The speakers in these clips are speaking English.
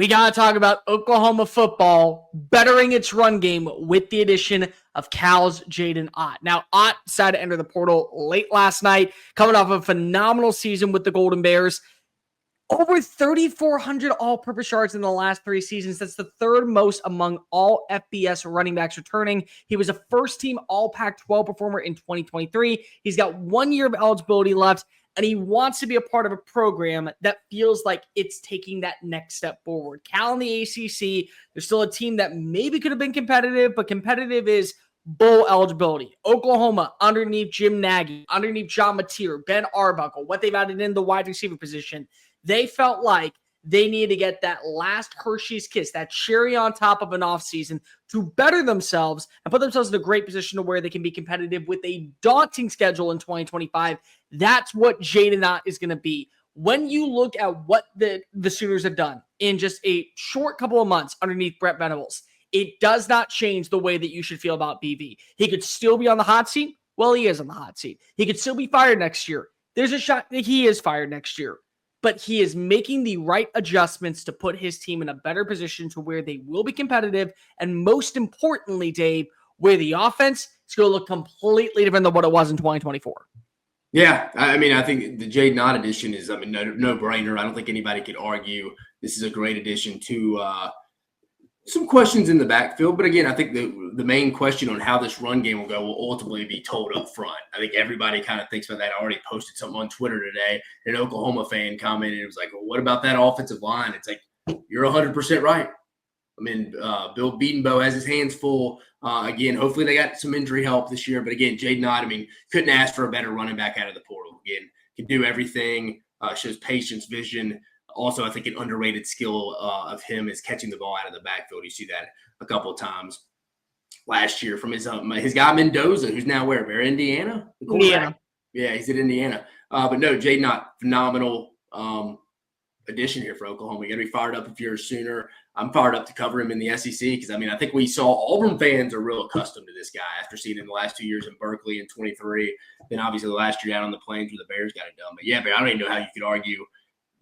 we got to talk about Oklahoma football bettering its run game with the addition of Cal's Jaydn Ott. Now, Ott decided to enter the portal late last night, coming off a phenomenal season with the Golden Bears. Over 3,400 all-purpose yards in the last 3 seasons. That's the third most among all FBS running backs returning. He was a first-team All-Pac-12 performer in 2023. He's got 1 year of eligibility left, and he wants to be a part of a program that feels like it's taking that next step forward. Cal and the ACC, they're still a team that maybe could have been competitive, but competitive is bowl eligibility. Oklahoma, underneath Jim Nagy, underneath John Mateer, Ben Arbuckle, what they've added in the wide receiver position, they felt like they needed to get that last Hershey's kiss, that cherry on top of an offseason to better themselves and put themselves in a great position to where they can be competitive with a daunting schedule in 2025. That's what Jaden Ott is going to be. When you look at what the Sooners have done in just a short couple of months underneath Brent Venables, it does not change the way that you should feel about BV. He could still be on the hot seat. Well, he is on the hot seat. He could still be fired next year. There's a shot that he is fired next year. But he is making the right adjustments to put his team in a better position to where they will be competitive. And most importantly, Dave, where the offense is going to look completely different than what it was in 2024. Yeah, I mean, I think the Jaydn Ott addition is, no-brainer. I don't think anybody could argue this is a great addition to some questions in the backfield. But again, I think the main question on how this run game will go will ultimately be told up front. I think everybody kind of thinks about that. I already posted something on Twitter today. An Oklahoma fan commented, it was like, well, what about that offensive line? It's like, you're 100% right. I mean, Bill Beatonbow has his hands full. Again, hopefully they got some injury help this year. But again, Jaydn Ott, I mean, couldn't ask for a better running back out of the portal. Again, can do everything, shows patience, vision. Also, I think an underrated skill of him is catching the ball out of the backfield. You see that a couple of times last year from his guy Mendoza, who's now where? Where, Indiana? Indiana. Yeah, he's at Indiana. But no, Jaydn Ott, phenomenal addition here for Oklahoma. You got to be fired up if you're a Sooner. I'm fired up to cover him in the SEC because, I mean, I think we saw Auburn fans are real accustomed to this guy after seeing him the last 2 years in Berkeley in 23. Then obviously the last year out on the Plains where the Bears got it done. But yeah, but I don't even know how you could argue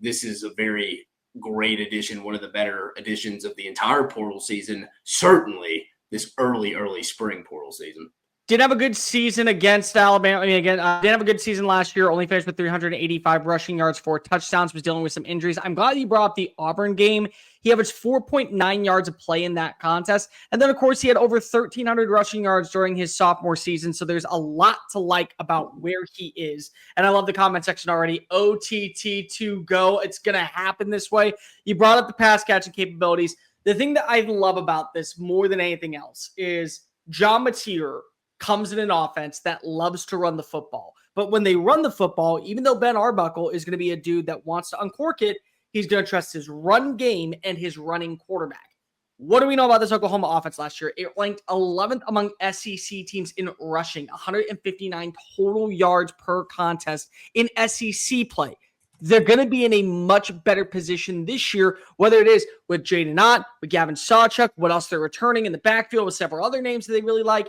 this is a very great addition, one of the better additions of the entire portal season, certainly this early spring portal season. Did have a good season against Alabama. I mean, again, did have a good season last year. Only finished with 385 rushing yards, 4 touchdowns. Was dealing with some injuries. I'm glad you brought up the Auburn game. He averaged 4.9 yards of play in that contest. And then, of course, he had over 1,300 rushing yards during his sophomore season. So there's a lot to like about where he is. And I love the comment section already. OTT to go. It's going to happen this way. You brought up the pass catching capabilities. The thing that I love about this more than anything else is John Mateer comes in an offense that loves to run the football. But when they run the football, even though Ben Arbuckle is going to be a dude that wants to uncork it, he's going to trust his run game and his running quarterback. What do we know about this Oklahoma offense last year? It ranked 11th among SEC teams in rushing, 159 total yards per contest in SEC play. They're going to be in a much better position this year, whether it is with Jaden Ott, with Gavin Sawchuk, what else they're returning in the backfield with several other names that they really like.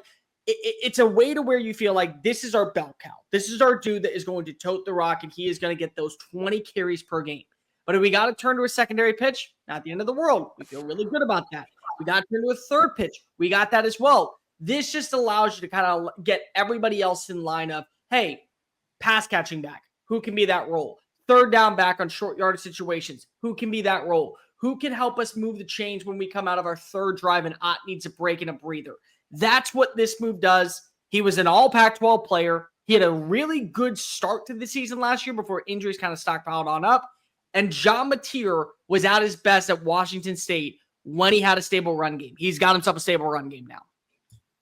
It's a way to where you feel like this is our bell cow. This is our dude that is going to tote the rock, and he is going to get those 20 carries per game. But if we got to turn to a secondary pitch, not the end of the world. We feel really good about that. We got to turn to a third pitch. We got that as well. This just allows you to kind of get everybody else in line of, hey, pass catching back. Who can be that role? Third down back on short yardage situations. Who can be that role? Who can help us move the chains when we come out of our third drive and Ott needs a break and a breather? That's what this move does. He was an all Pac-12 player. He had a really good start to the season last year before injuries kind of stockpiled on up. And John Mateer was at his best at Washington State when he had a stable run game. He's got himself a stable run game now.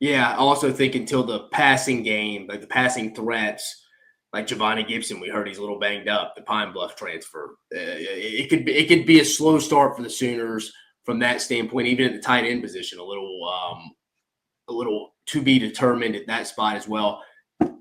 Yeah, I also think until the passing game, like the passing threats, like Giovanni Gibson, we heard he's a little banged up, the Pine Bluff transfer. It could be a slow start for the Sooners from that standpoint, even at the tight end position, a little to be determined at that spot as well.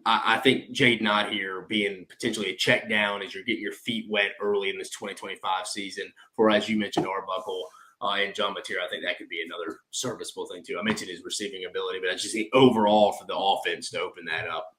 I think Jaydn Ott here being potentially a check down as you're getting your feet wet early in this 2025 season for, as you mentioned, Arbuckle and John Mateer. I think that could be another serviceable thing too. I mentioned his receiving ability, but I just think overall for the offense to open that up.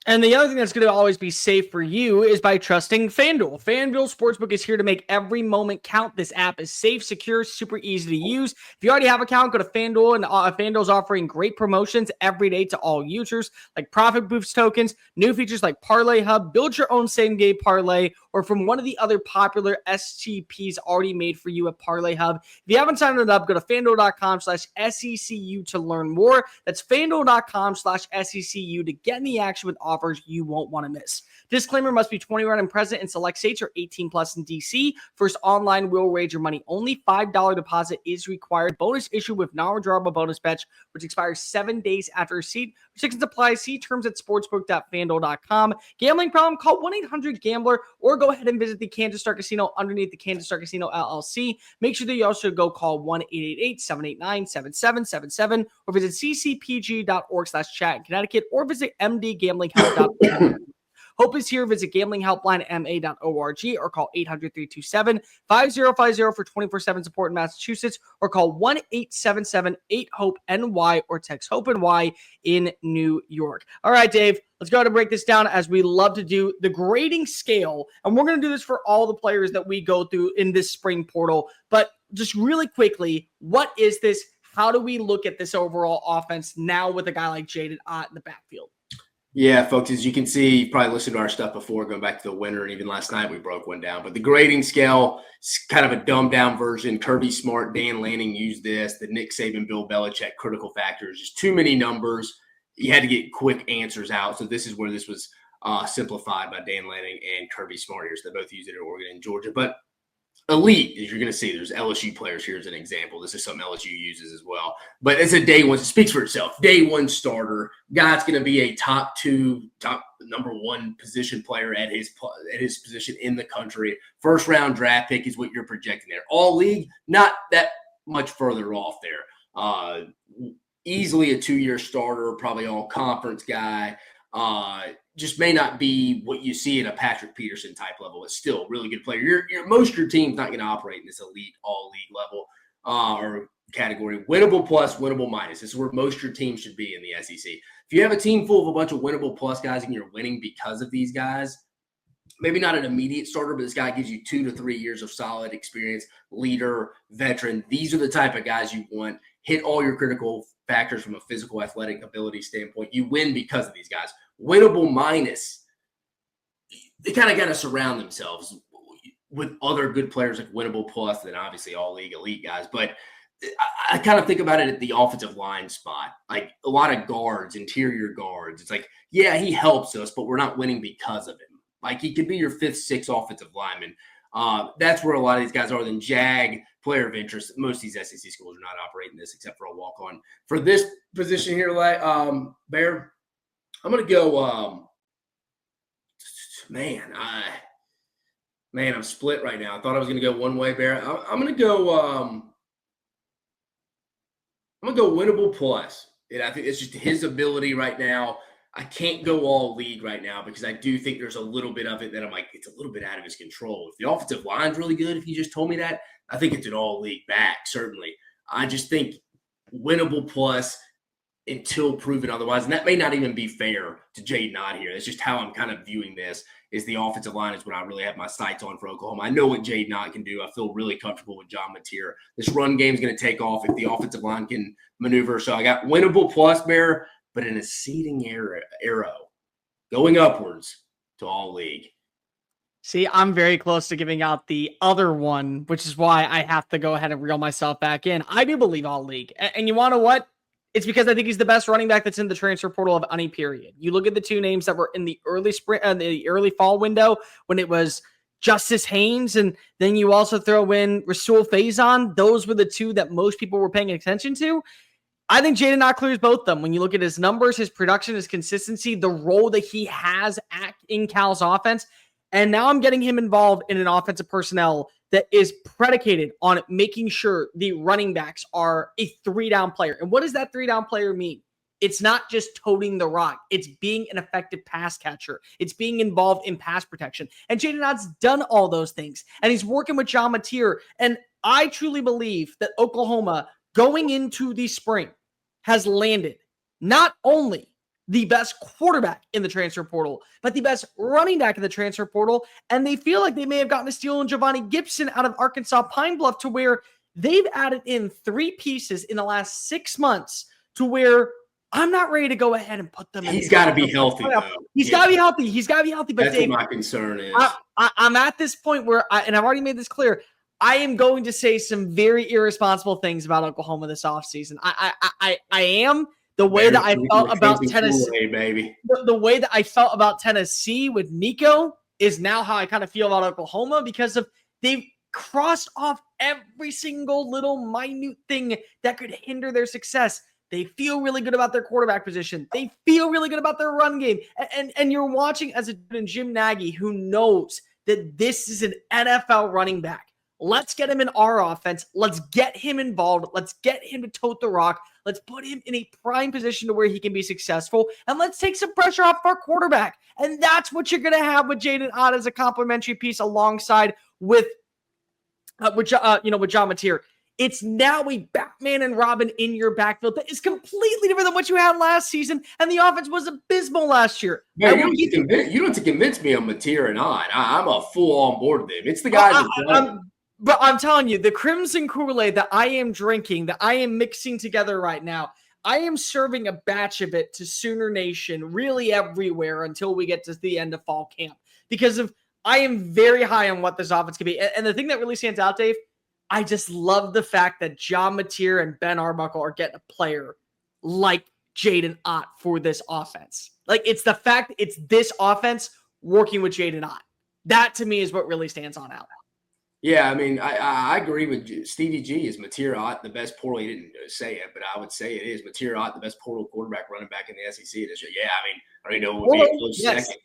And the other thing that's going to always be safe for you is by trusting FanDuel. FanDuel Sportsbook is here to make every moment count. This app is safe, secure, super easy to use. If you already have an account, go to FanDuel, and FanDuel's offering great promotions every day to all users, like profit boost tokens, new features like Parlay Hub, build your own same-game parlay, or from one of the other popular SGPs already made for you at Parlay Hub. If you haven't signed it up, go to FanDuel.com/SECU to learn more. That's FanDuel.com/SECU to get in the action with offers you won't want to miss. Disclaimer: must be 21 and present in select states or 18 plus in DC. First online will wager money only. $5 deposit is required. Bonus issue with non-withdrawable bonus bet, which expires 7 days after receipt. Restrictions apply. See terms at sportsbook.fanduel.com. Gambling problem? Call 1-800-GAMBLER or go ahead and visit the Kansas Star Casino underneath the Kansas Star Casino LLC. Make sure that you also go call 1-888-789-7777 or visit ccpg.org/chat in Connecticut or visit mdgamblinghelp.org. Hope is here. Visit gamblinghelplinema.org or call 800-327-5050 for 24/7 support in Massachusetts, or call 1-877-8-HOPE-NY or text HOPENY in New York. All right, Dave, let's go ahead and break this down as we love to do the grading scale. And we're going to do this for all the players that we go through in this spring portal. But just really quickly, what is this? How do we look at this overall offense now with a guy like Jaydn Ott in the backfield? Yeah, folks, as you can see, you probably listened to our stuff before, going back to the winter, and even last night we broke one down. But the grading scale is kind of a dumbed-down version. Kirby Smart, Dan Lanning used this. The Nick Saban, Bill Belichick critical factors, just too many numbers. You had to get quick answers out. So this is where this was simplified by Dan Lanning and Kirby Smart here. So they both used it at Oregon and Georgia. But elite, as you're going to see, there's LSU players here as an example. This is something LSU uses as well. But it's a day one. It speaks for itself. Day one starter. Guy's going to be a top number one position player at his position in the country. First round draft pick is what you're projecting there. All league, not that much further off there. Easily a 2-year starter, probably all conference guy. Just may not be what you see at a Patrick Peterson type level. It's still a really good player. Most of your team's not going to operate in this elite all league level or category. Winnable plus, winnable minus. This is where most of your teams should be in the SEC. If you have a team full of a bunch of winnable plus guys and you're winning because of these guys, maybe not an immediate starter, but this guy gives you 2 to 3 years of solid experience, leader, veteran. These are the type of guys you want. Hit all your critical factors from a physical athletic ability standpoint. You win because of these guys. Winnable minus, they kind of got to surround themselves with other good players like winnable plus, then obviously all league elite guys. But I kind of think about it at the offensive line spot, like a lot of guards, interior guards. It's like, yeah, he helps us, but we're not winning because of him. Like he could be your 5th, 6th offensive lineman. That's where a lot of these guys are. Than Jag, player of interest. Most of these SEC schools are not operating this except for a walk-on. For this position here, Bear, I'm going to go I'm split right now. I thought I was going to go one way, Bear. I'm going to go winnable plus. And I think it's just his ability right now. I can't go all league right now because I do think there's a little bit of it that I'm like, it's a little bit out of his control. If the offensive line's really good, if you just told me that, I think it's an all league back, certainly. I just think winnable plus until proven otherwise. And that may not even be fair to Jaydn Ott here. That's just how I'm kind of viewing this, is the offensive line is what I really have my sights on for Oklahoma. I know what Jaydn Ott can do. I feel really comfortable with John Mateer. This run game is going to take off if the offensive line can maneuver. So I got winnable plus, Bear, but in a seeding arrow going upwards to all league. See, I'm very close to giving out the other one, which is why I have to go ahead and reel myself back in. I do believe all league. And you want to know what? It's because I think he's the best running back that's in the transfer portal of any period. You look at the 2 names that were in the early spring, the early fall window when it was Justice Haynes, and then you also throw in Rasul Faison. Those were the 2 that most people were paying attention to. I think Jaydn Ott clears both of them. When you look at his numbers, his production, his consistency, the role that he has in Cal's offense, and now I'm getting him involved in an offensive personnel that is predicated on making sure the running backs are a 3-down player. And what does that 3-down player mean? It's not just toting the rock. It's being an effective pass catcher. It's being involved in pass protection. And Jaydn Ott's done all those things. And he's working with John Mateer. And I truly believe that Oklahoma, going into the spring, has landed not only the best quarterback in the transfer portal, but the best running back in the transfer portal. And they feel like they may have gotten a steal in Giovanni Gibson out of Arkansas Pine Bluff, to where they've added in 3 pieces in the last 6 months to where I'm not ready to go ahead and put them in. He's got to be healthy, though. He's got to be healthy. He's got to be healthy. But that's Dave, what my concern is. I'm at this point where, and I've already made this clear, I am going to say some very irresponsible things about Oklahoma this offseason. I am. The way that I felt about Tennessee, baby. The way that I felt about Tennessee with Nico is now how I kind of feel about Oklahoma, because of they've crossed off every single little minute thing that could hinder their success. They feel really good about their quarterback position. They feel really good about their run game. And you're watching as a Jim Nagy who knows that this is an NFL running back. Let's get him in our offense. Let's get him involved. Let's get him to tote the rock. Let's put him in a prime position to where he can be successful. And let's take some pressure off our quarterback. And that's what you're going to have with Jaydn Ott as a complementary piece alongside with John Mateer. It's now a Batman and Robin in your backfield that is completely different than what you had last season. And the offense was abysmal last year. Yeah, you don't have to convince me on Mateer and Ott. I'm a full on board with him. It's the guys But I'm telling you, the Crimson Kool-Aid that I am drinking, that I am mixing together right now, I am serving a batch of it to Sooner Nation really everywhere until we get to the end of fall camp. Because I am very high on what this offense can be. And the thing that really stands out, Dave, I just love the fact that John Mateer and Ben Arbuckle are getting a player like Jaydn Ott for this offense. Like, it's the fact that it's this offense working with Jaydn Ott. That, to me, is what really stands on out. Yeah, I mean, I agree with Stevie G. Is Mateer Ott the best portal? He didn't say it, but I would say it is. Mateer Ott the best portal quarterback running back in the SEC this year. Yeah, I mean, I don't know what would be a close second.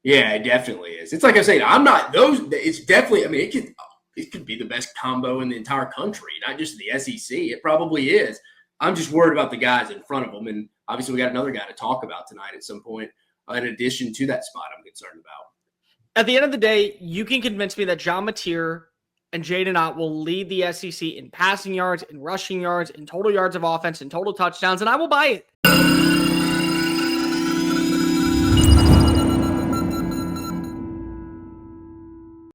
Yeah, it definitely is. It's like I'm saying, I'm not those. It's definitely. I mean, it could be the best combo in the entire country, not just the SEC. It probably is. I'm just worried about the guys in front of them, and obviously we got another guy to talk about tonight at some point. In addition to that spot, I'm concerned about. At the end of the day, you can convince me that John Mateer and Jaden Ott will lead the SEC in passing yards, in rushing yards, in total yards of offense, in total touchdowns, and I will buy it.